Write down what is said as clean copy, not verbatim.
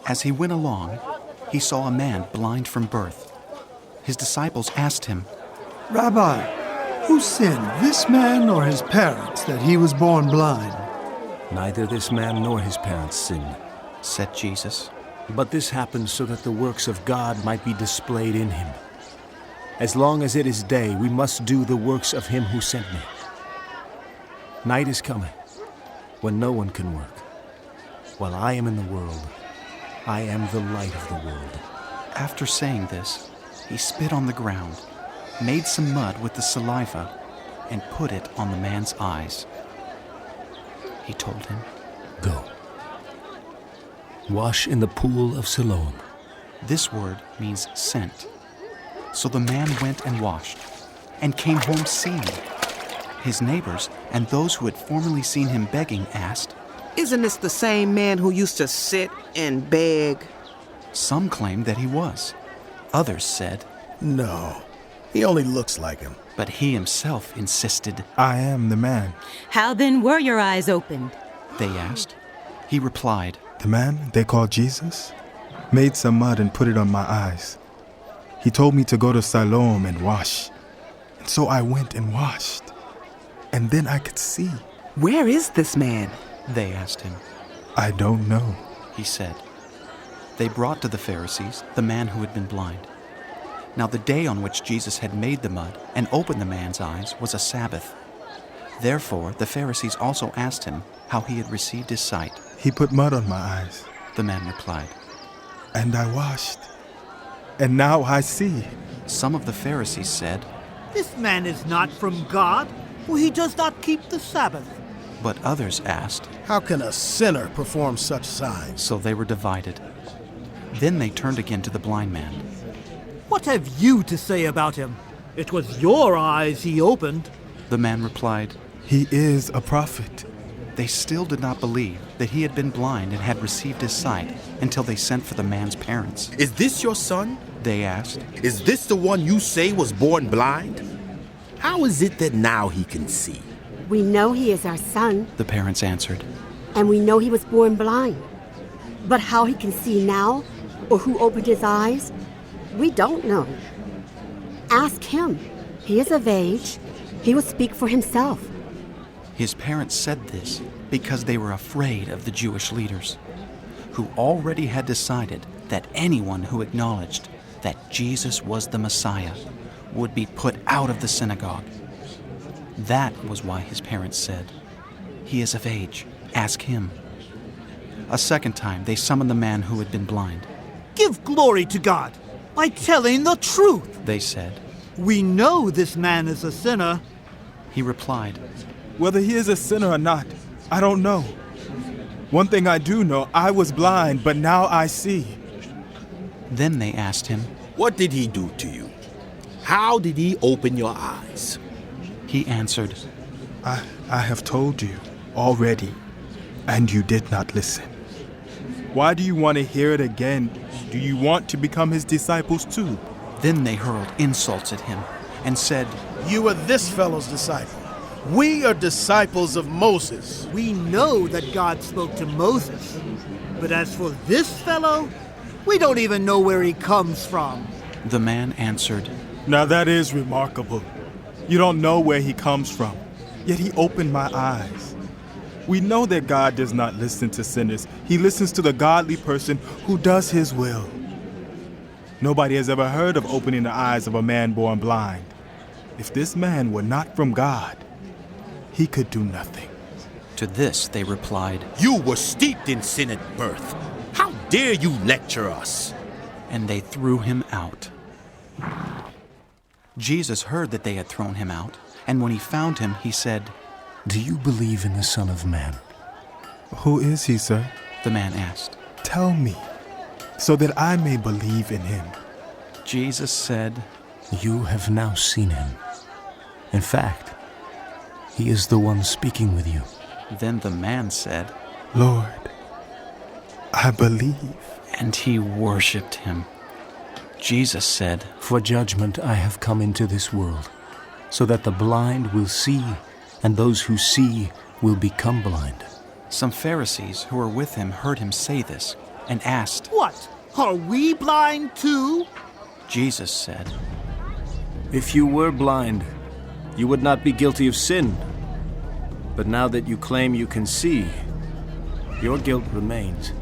As he went along, he saw a man blind from birth. His disciples asked him, Rabbi, who sinned, this man or his parents, that he was born blind? Neither this man nor his parents sinned, said Jesus. but this happened so that the works of God might be displayed in him. As long as it is day, we must do the works of him who sent me. Night is coming, when no one can work. While I am in the world, I am the light of the world. After saying this, he spit on the ground, made some mud with the saliva, and put it on the man's eyes. He told him, Go. Wash in the pool of Siloam. This word means sent. So the man went and washed, and came home seeing. His neighbors and those who had formerly seen him begging asked, Isn't this the same man who used to sit and beg? Some claimed that he was. Others said, No, he only looks like him. But he himself insisted. I am the man. How then were your eyes opened? They asked. He replied, The man they call Jesus made some mud and put it on my eyes. He told me to go to Siloam and wash. And so I went and washed. And then I could see. Where is this man? They asked him. I don't know, He said. They brought to the Pharisees the man who had been blind. Now the day on which Jesus had made the mud and opened the man's eyes was a Sabbath. Therefore the Pharisees also asked him how he had received his sight. He put mud on my eyes. The man replied. And I washed. And now I see. Some of the Pharisees said, This man is not from God, for he does not keep the Sabbath. but others asked. How can a sinner perform such signs? So they were divided. Then they turned again to the blind man. What have you to say about him? It was your eyes he opened. The man replied. He is a prophet. They still did not believe that he had been blind and had received his sight until they sent for the man's parents. Is this your son? They asked. Is this the one you say was born blind? How is it that now he can see? We know he is our son, The parents answered. and we know he was born blind. But how he can see now, or who opened his eyes, we don't know. Ask him. He is of age. He will speak for himself. His parents said this because they were afraid of the Jewish leaders, who already had decided that anyone who acknowledged that Jesus was the Messiah would be put out of the synagogue. That was why his parents said, He is of age, ask him. A second time they summoned the man who had been blind. Give glory to God by telling the truth. They said. We know this man is a sinner. He replied, Whether he is a sinner or not, I don't know. One thing I do know, I was blind, but now I see. Then they asked him, What did he do to you? How did he open your eyes? He answered, I have told you already, and you did not listen. Why do you want to hear it again? Do you want to become his disciples too? Then they hurled insults at him and said, You are this fellow's disciple. We are disciples of Moses. We know that God spoke to Moses. But as for this fellow, we don't even know where he comes from. The man answered, Now that is remarkable. You don't know where he comes from, yet he opened my eyes. We know that God does not listen to sinners. He listens to the godly person who does his will. Nobody has ever heard of opening the eyes of a man born blind. If this man were not from God, he could do nothing. To this they replied, You were steeped in sin at birth. How dare you lecture us? And they threw him out. Jesus heard that they had thrown him out, and when he found him, he said, Do you believe in the Son of Man? Who is he, sir? The man asked. Tell me, so that I may believe in him. Jesus said, You have now seen him. In fact, he is the one speaking with you. Then the man said, Lord, I believe. and he worshipped him. Jesus said, For judgment I have come into this world, so that the blind will see, and those who see will become blind. Some Pharisees who were with him heard him say this, and asked, What? Are we blind too? Jesus said, If you were blind, you would not be guilty of sin. But now that you claim you can see, your guilt remains.